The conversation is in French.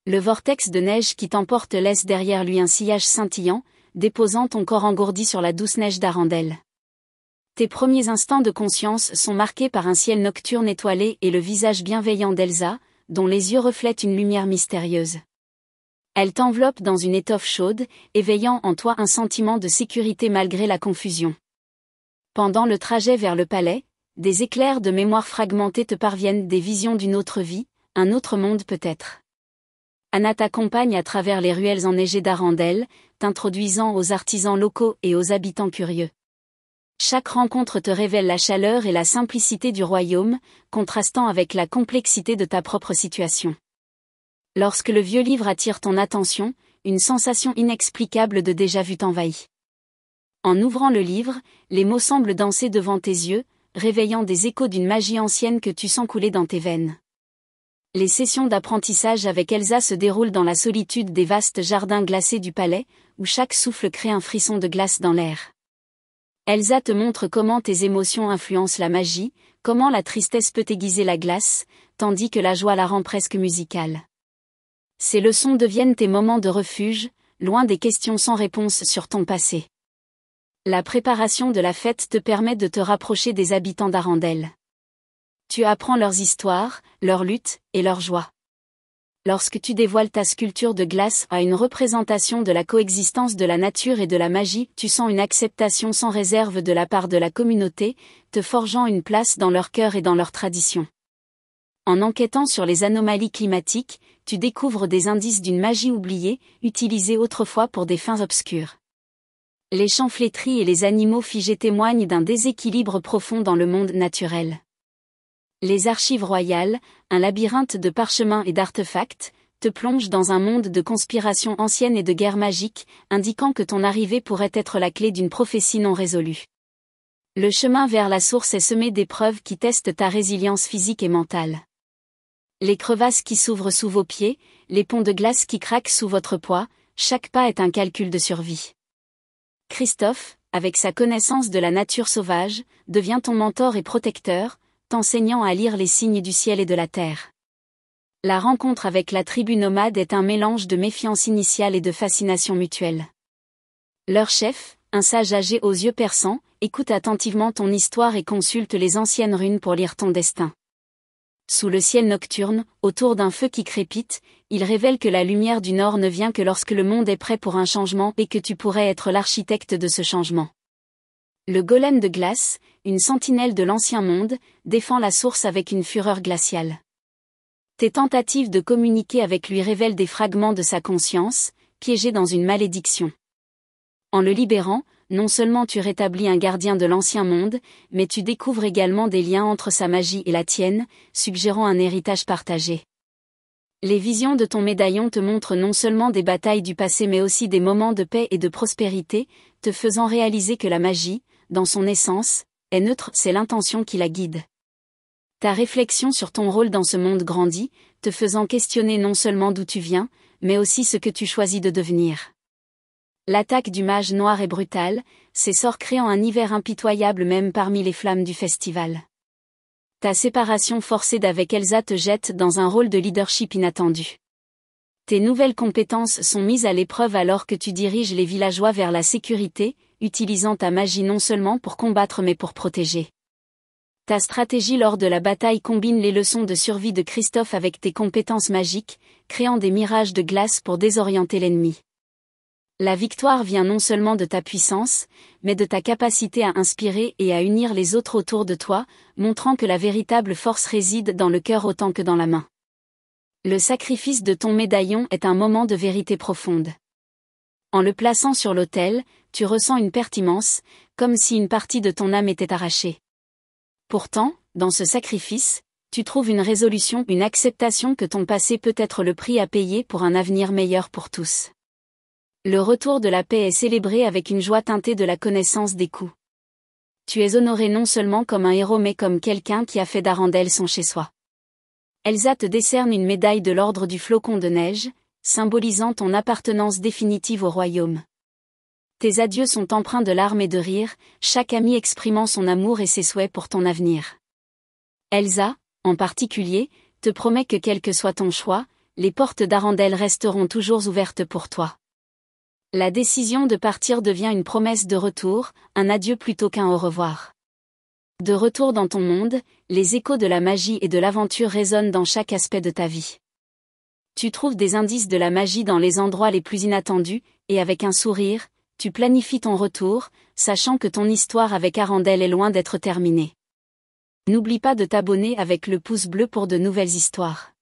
Le vortex de neige qui t'emporte laisse derrière lui un sillage scintillant, déposant ton corps engourdi sur la douce neige d'Arendelle. Tes premiers instants de conscience sont marqués par un ciel nocturne étoilé et le visage bienveillant d'Elsa, dont les yeux reflètent une lumière mystérieuse. Elle t'enveloppe dans une étoffe chaude, éveillant en toi un sentiment de sécurité malgré la confusion. Pendant le trajet vers le palais, des éclairs de mémoire fragmentée te parviennent, des visions d'une autre vie, un autre monde peut-être. Anna t'accompagne à travers les ruelles enneigées d'Arendelle, t'introduisant aux artisans locaux et aux habitants curieux. Chaque rencontre te révèle la chaleur et la simplicité du royaume, contrastant avec la complexité de ta propre situation. Lorsque le vieux livre attire ton attention, une sensation inexplicable de déjà-vu t'envahit. En ouvrant le livre, les mots semblent danser devant tes yeux, réveillant des échos d'une magie ancienne que tu sens couler dans tes veines. Les sessions d'apprentissage avec Elsa se déroulent dans la solitude des vastes jardins glacés du palais, où chaque souffle crée un frisson de glace dans l'air. Elsa te montre comment tes émotions influencent la magie, comment la tristesse peut aiguiser la glace, tandis que la joie la rend presque musicale. Ces leçons deviennent tes moments de refuge, loin des questions sans réponse sur ton passé. La préparation de la fête te permet de te rapprocher des habitants d'Arendelle. Tu apprends leurs histoires, leurs luttes et leurs joies. Lorsque tu dévoiles ta sculpture de glace à une représentation de la coexistence de la nature et de la magie, tu sens une acceptation sans réserve de la part de la communauté, te forgeant une place dans leur cœur et dans leur tradition. En enquêtant sur les anomalies climatiques, tu découvres des indices d'une magie oubliée, utilisée autrefois pour des fins obscures. Les champs flétris et les animaux figés témoignent d'un déséquilibre profond dans le monde naturel. Les archives royales, un labyrinthe de parchemins et d'artefacts, te plongent dans un monde de conspirations anciennes et de guerres magiques, indiquant que ton arrivée pourrait être la clé d'une prophétie non résolue. Le chemin vers la source est semé d'épreuves qui testent ta résilience physique et mentale. Les crevasses qui s'ouvrent sous vos pieds, les ponts de glace qui craquent sous votre poids, chaque pas est un calcul de survie. Christophe, avec sa connaissance de la nature sauvage, devient ton mentor et protecteur, t'enseignant à lire les signes du ciel et de la terre. La rencontre avec la tribu nomade est un mélange de méfiance initiale et de fascination mutuelle. Leur chef, un sage âgé aux yeux perçants, écoute attentivement ton histoire et consulte les anciennes runes pour lire ton destin. Sous le ciel nocturne, autour d'un feu qui crépite, il révèle que la lumière du Nord ne vient que lorsque le monde est prêt pour un changement et que tu pourrais être l'architecte de ce changement. Le golem de glace, une sentinelle de l'ancien monde, défend la source avec une fureur glaciale. Tes tentatives de communiquer avec lui révèlent des fragments de sa conscience, piégés dans une malédiction. En le libérant, non seulement tu rétablis un gardien de l'ancien monde, mais tu découvres également des liens entre sa magie et la tienne, suggérant un héritage partagé. Les visions de ton médaillon te montrent non seulement des batailles du passé mais aussi des moments de paix et de prospérité, te faisant réaliser que la magie, dans son essence, est neutre, c'est l'intention qui la guide. Ta réflexion sur ton rôle dans ce monde grandit, te faisant questionner non seulement d'où tu viens, mais aussi ce que tu choisis de devenir. L'attaque du mage noir est brutale, ses sorts créant un hiver impitoyable même parmi les flammes du festival. Ta séparation forcée d'avec Elsa te jette dans un rôle de leadership inattendu. Tes nouvelles compétences sont mises à l'épreuve alors que tu diriges les villageois vers la sécurité, utilisant ta magie non seulement pour combattre mais pour protéger. Ta stratégie lors de la bataille combine les leçons de survie de Christophe avec tes compétences magiques, créant des mirages de glace pour désorienter l'ennemi. La victoire vient non seulement de ta puissance, mais de ta capacité à inspirer et à unir les autres autour de toi, montrant que la véritable force réside dans le cœur autant que dans la main. Le sacrifice de ton médaillon est un moment de vérité profonde. En le plaçant sur l'autel, tu ressens une perte immense, comme si une partie de ton âme était arrachée. Pourtant, dans ce sacrifice, tu trouves une résolution, une acceptation que ton passé peut être le prix à payer pour un avenir meilleur pour tous. Le retour de la paix est célébré avec une joie teintée de la connaissance des coups. Tu es honoré non seulement comme un héros mais comme quelqu'un qui a fait d'Arendelle son chez-soi. Elsa te décerne une médaille de l'ordre du flocon de neige, symbolisant ton appartenance définitive au royaume. Tes adieux sont empreints de larmes et de rires, chaque ami exprimant son amour et ses souhaits pour ton avenir. Elsa, en particulier, te promet que quel que soit ton choix, les portes d'Arendelle resteront toujours ouvertes pour toi. La décision de partir devient une promesse de retour, un adieu plutôt qu'un au revoir. De retour dans ton monde, les échos de la magie et de l'aventure résonnent dans chaque aspect de ta vie. Tu trouves des indices de la magie dans les endroits les plus inattendus, et avec un sourire, tu planifies ton retour, sachant que ton histoire avec Arendelle est loin d'être terminée. N'oublie pas de t'abonner avec le pouce bleu pour de nouvelles histoires.